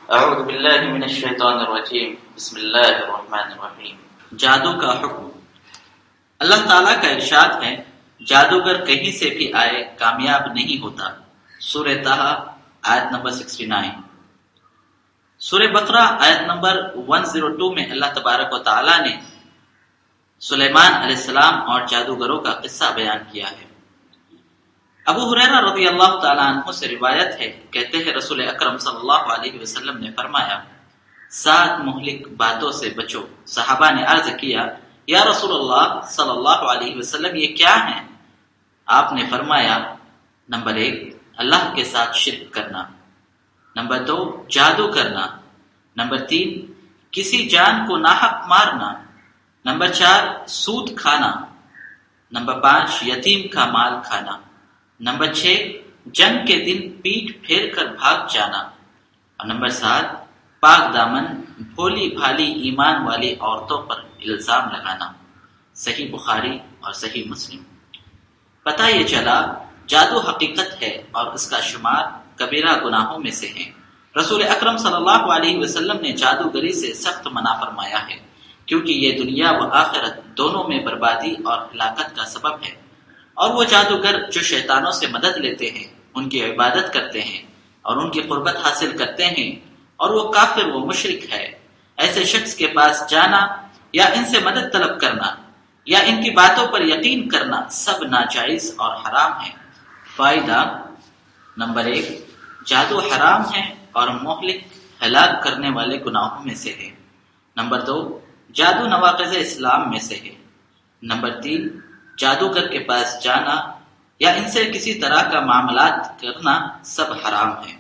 اعوذ باللہ من الشیطان الرجیم بسم اللہ الرحمن الرحیم۔ جادو کا حکم۔ اللہ تعالیٰ کا ارشاد ہے، جادوگر کہیں سے بھی آئے کامیاب نہیں ہوتا۔ سورہ طٰہٰ آیت نمبر 69۔ سورہ بقرہ آیت نمبر 102 میں اللہ تبارک و تعالیٰ نے سلیمان علیہ السلام اور جادوگروں کا قصہ بیان کیا ہے۔ ابو ہریرہ رضی اللہ تعالیٰ عنہ سے روایت ہے، کہتے ہیں رسول اکرم صلی اللہ علیہ وسلم نے فرمایا، 7 مہلک باتوں سے بچو۔ صحابہ نے عرض کیا، یا رسول اللہ صلی اللہ علیہ وسلم یہ کیا ہیں؟ آپ نے فرمایا، نمبر 1 اللہ کے ساتھ شرک کرنا، نمبر 2 جادو کرنا، نمبر 3 کسی جان کو ناحق مارنا، نمبر 4 سود کھانا، نمبر 5 یتیم کا مال کھانا، نمبر 6 جنگ کے دن پیٹھ پھیر کر بھاگ جانا، اور نمبر 7 پاک دامن بھولی بھالی ایمان والی عورتوں پر الزام لگانا۔ صحیح بخاری اور صحیح مسلم۔ پتہ یہ چلا جادو حقیقت ہے اور اس کا شمار کبیرہ گناہوں میں سے ہے۔ رسول اکرم صلی اللہ علیہ وسلم نے جادوگری سے سخت منع فرمایا ہے، کیونکہ یہ دنیا و آخرت دونوں میں بربادی اور ہلاکت کا سبب ہے۔ اور وہ جادوگر جو شیطانوں سے مدد لیتے ہیں، ان کی عبادت کرتے ہیں اور ان کی قربت حاصل کرتے ہیں، اور وہ کافر و مشرک ہے، ایسے شخص کے پاس جانا یا ان سے مدد طلب کرنا یا ان کی باتوں پر یقین کرنا سب ناجائز اور حرام ہے۔ فائدہ نمبر 1 جادو حرام ہے اور مہلک ہلاک کرنے والے گناہوں میں سے ہے۔ نمبر 2 جادو نواقض اسلام میں سے ہے۔ نمبر 3 جادوگر کے پاس جانا یا ان سے کسی طرح کا معاملات کرنا سب حرام ہے۔